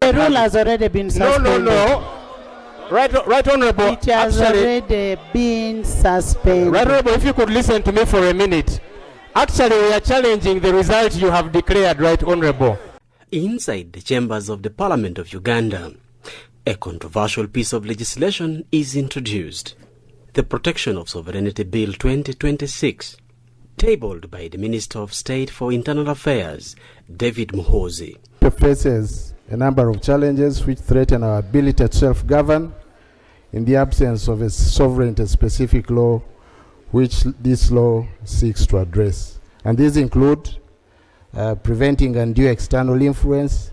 The rule has already been suspended. No. Right, Honorable. It has already been suspended. Right, Honorable, if you could listen to me for a minute. Actually, we are challenging the result you have declared, Right, Honorable. Inside the chambers of the Parliament of Uganda, a controversial piece of legislation is introduced. The Protection of Sovereignty Bill 2026, tabled by the Minister of State for Internal Affairs, David Muhoozi. It faces a number of challenges which threaten our ability to self-govern in the absence of a sovereignty-specific law which this law seeks to address. And these include preventing undue external influence,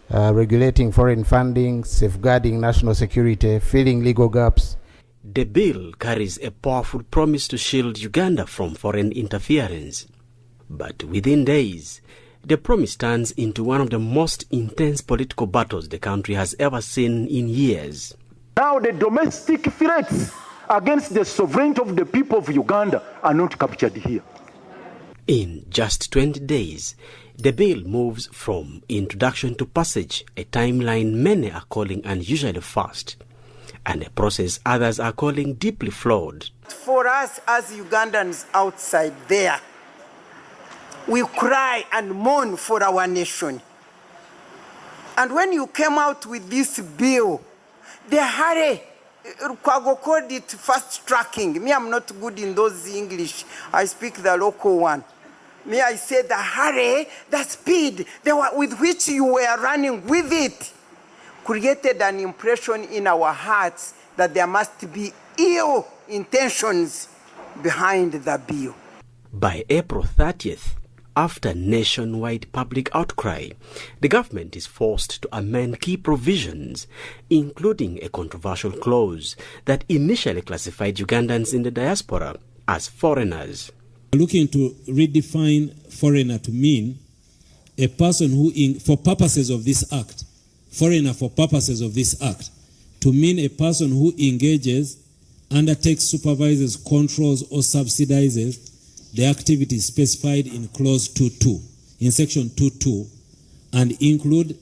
regulating foreign funding, safeguarding national security, filling legal gaps. The bill carries a powerful promise to shield Uganda from foreign interference. But within days, the promise turns into one of the most intense political battles the country has ever seen in years. Now the domestic threats against the sovereignty of the people of Uganda are not captured here. In just 20 days, the bill moves from introduction to passage, a timeline many are calling unusually fast, and a process others are calling deeply flawed. For us as Ugandans outside there, we cry and mourn for our nation. And when you came out with this bill, the hurry, Kwago called it fast tracking. Me, I'm not good in those English. I speak the local one. Me, I say the hurry, the speed with which you were running with it created an impression in our hearts that there must be ill intentions behind the bill. By April 30th, after nationwide public outcry, the government is forced to amend key provisions, including a controversial clause that initially classified Ugandans in the diaspora as foreigners. Looking to redefine foreigner to mean a person who, for purposes of this act, foreigner for purposes of this act, to mean a person who engages, undertakes, supervises, controls, or subsidizes the activities specified in clause 2.2, in section 2.2, and include,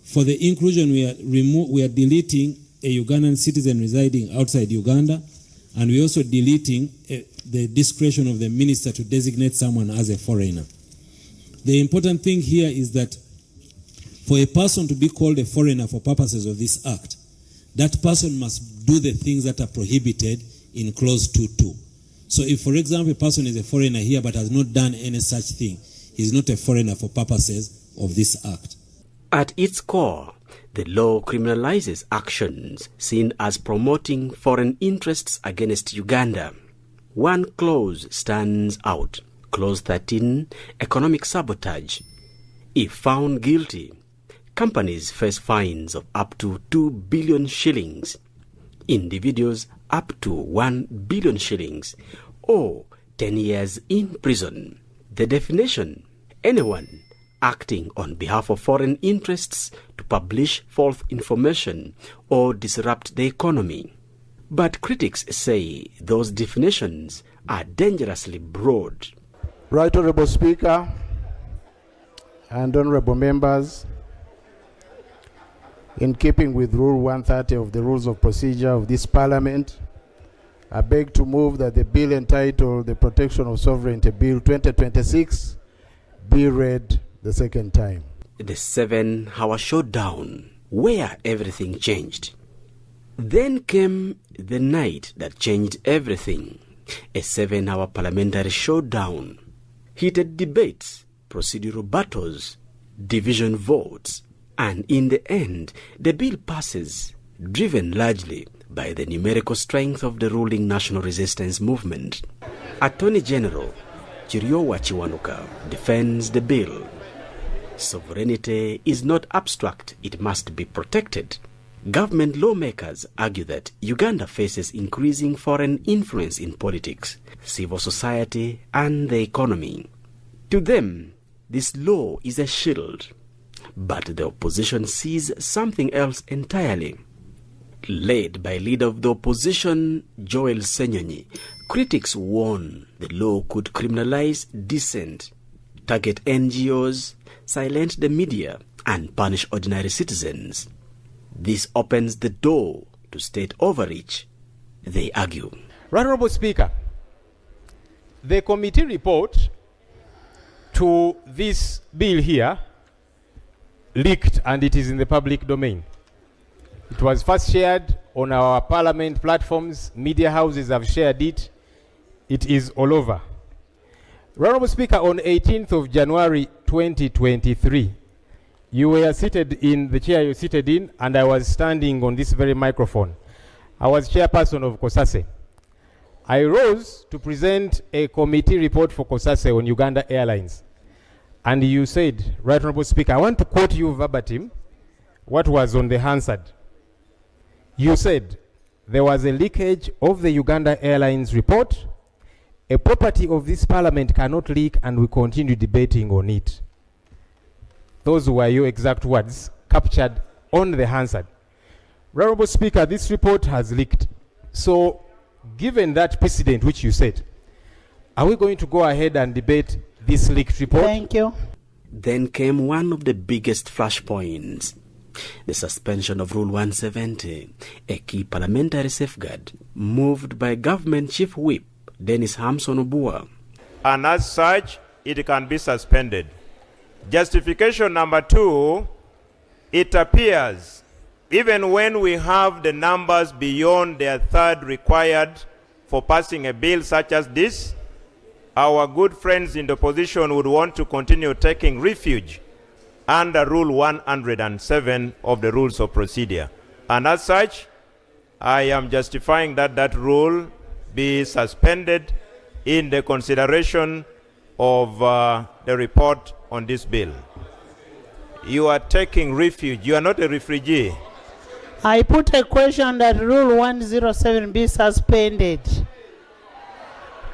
for the inclusion we are deleting a Ugandan citizen residing outside Uganda, and we're also deleting the discretion of the minister to designate someone as a foreigner. The important thing here is that for a person to be called a foreigner for purposes of this act, that person must do the things that are prohibited in clause 2.2. So if, for example, a person is a foreigner here but has not done any such thing, he is not a foreigner for purposes of this act. At its core, the law criminalizes actions seen as promoting foreign interests against Uganda. One clause stands out, Clause 13, economic sabotage. If found guilty, companies face fines of up to 2 billion shillings, individuals up to 1 billion shillings, or 10 years in prison. The definition: anyone acting on behalf of foreign interests to publish false information or disrupt the economy. But critics say those definitions are dangerously broad. Right Honourable Speaker and Honourable Members, in keeping with Rule 130 of the Rules of Procedure of this Parliament, I beg to move that the bill entitled the Protection of Sovereignty Bill 2026 be read the second time. The 7-hour showdown where everything changed. Then came the night that changed everything. A 7-hour parliamentary showdown. Heated debates, procedural battles, division votes, and in the end, the bill passes, driven largely by the numerical strength of the ruling National Resistance Movement. Attorney General Chiriowa Chiwanuka defends the bill. Sovereignty is not abstract, it must be protected. Government lawmakers argue that Uganda faces increasing foreign influence in politics, civil society, and the economy. To them, this law is a shield, but the opposition sees something else entirely. Led by leader of the opposition, Joel Senyonyi, critics warn the law could criminalize dissent, target NGOs, silence the media, and punish ordinary citizens. This opens the door to state overreach, they argue. Right Honorable Speaker, the committee report to this bill here leaked and it is in the public domain. It was first shared on our parliament platforms, media houses have shared it. It is all over. Honorable Speaker, on 18th of January 2023, you were seated in the chair you're seated in, and I was standing on this very microphone. I was chairperson of COSASE. I rose to present a committee report for COSASE on Uganda Airlines. And you said, Right Honorable Speaker, I want to quote you verbatim what was on the Hansard. You said, there was a leakage of the Uganda Airlines report. A property of this parliament cannot leak, and we continue debating on it. Those were your exact words captured on the Hansard. Honorable Speaker, this report has leaked. So, given that precedent which you set, are we going to go ahead and debate this leaked report? Thank you. Then came one of the biggest flashpoints, the suspension of Rule 170, a key parliamentary safeguard moved by Government Chief Whip Dennis Hamson Obua. And as such, it can be suspended. Justification number 2, it appears even when we have the numbers beyond their third required for passing a bill such as this, our good friends in the opposition would want to continue taking refuge under Rule 107 of the Rules of Procedure. And as such, I am justifying that rule be suspended in the consideration of the report on this bill. You are taking refuge. You are not a refugee. I put a question that Rule 107 be suspended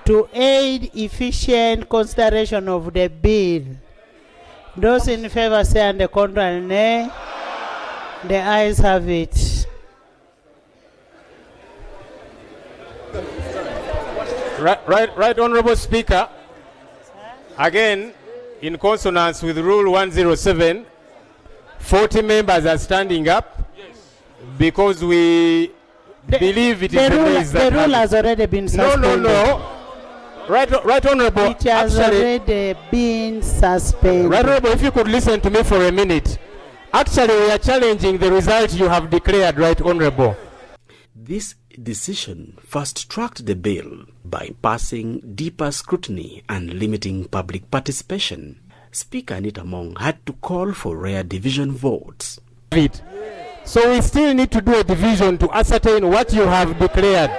to aid efficient consideration of the bill. Those in favor say, and the contrary nay. The ayes have it. Right Honorable Speaker, again, in consonance with Rule 107, 40 members are standing up because we believe it is the ways that the rule has already been suspended. No. Right Honorable. It has already been suspended. Right Honorable, if you could listen to me for a minute. Actually, we are challenging the result you have declared, Right Honorable. This decision fast-tracked the bill by passing deeper scrutiny and limiting public participation. Speaker Anita Mong had to call for rare division votes. So we still need to do a division to ascertain what you have declared.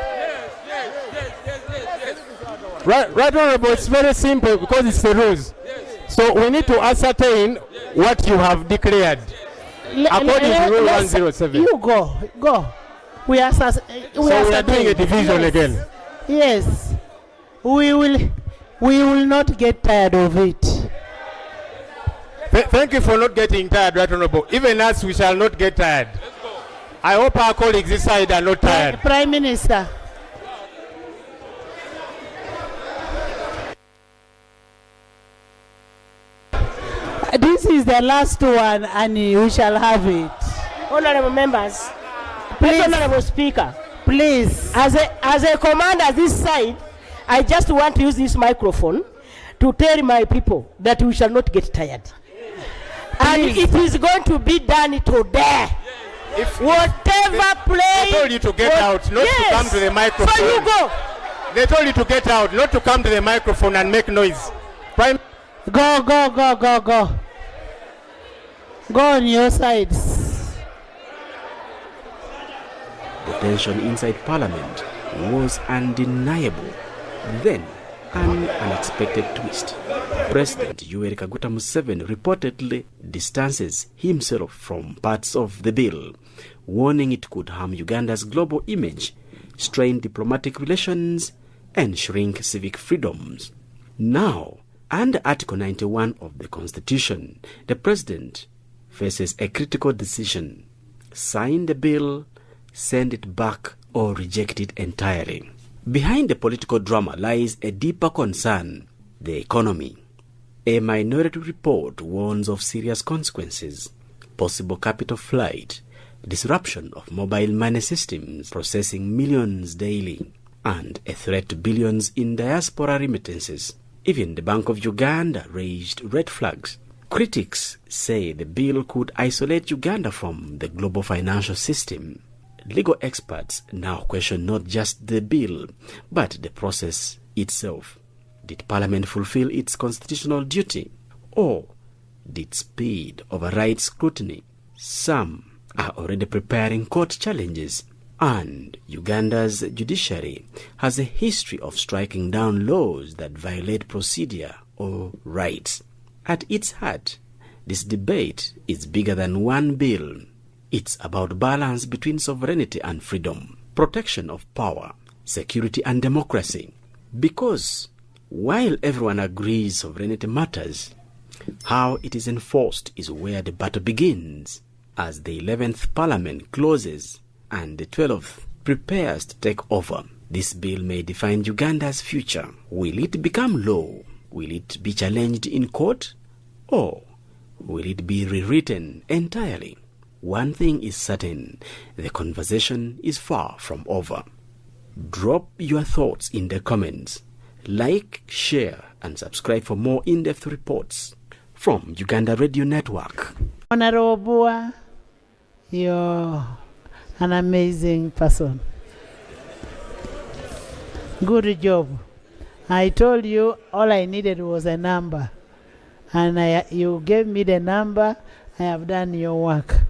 Right Honorable, it's very simple because it's the rules. So we need to ascertain what you have declared according to Rule 107. You go. We are doing a division again. Yes. We will not get tired of it. Thank you for not getting tired, Right Honorable. Even us, we shall not get tired. I hope our colleagues this side are not tired. Prime Minister. This is the last one, and we shall have it. Honorable members, Please. Honorable Speaker, Please. as a commander this side, I just want to use this microphone to tell my people that we shall not get tired. And it is going to be done today. Whatever play. They told you to get out, not to come to the microphone. So you go. They told you to get out, not to come to the microphone and make noise. Go. Go on your sides. The tension inside Parliament was undeniable. Then, an unexpected twist. President Yoweri Kaguta Museveni reportedly distances himself from parts of the bill, warning it could harm Uganda's global image, strain diplomatic relations, and shrink civic freedoms. Now, under Article 91 of the Constitution, the President faces a critical decision: sign the bill, send it back, or reject it entirely. Behind the political drama lies a deeper concern: the economy. A minority report warns of serious consequences. impossible capital flight, disruption of mobile money systems processing millions daily, and a threat to billions in diaspora remittances. Even the Bank of Uganda raised red flags. Critics say the bill could isolate Uganda from the global financial system. Legal experts now question not just the bill, but the process itself. Did Parliament fulfill its constitutional duty, or did speed override scrutiny? Some are already preparing court challenges, and Uganda's judiciary has a history of striking down laws that violate procedure or rights. At its heart, this debate is bigger than one bill. It's about balance between sovereignty and freedom, protection of power, security and democracy. Because while everyone agrees sovereignty matters, how it is enforced is where the battle begins. As the 11th Parliament closes and the 12th prepares to take over, this bill may define Uganda's future. Will it become law? Will it be challenged in court? Or will it be rewritten entirely? One thing is certain, the conversation is far from over. Drop your thoughts in the comments. Like, share, and subscribe for more in-depth reports from Uganda Radio Network. Honorable Bua, you're an amazing person. Good job. I told you all I needed was a number. And you gave me the number. I have done your work.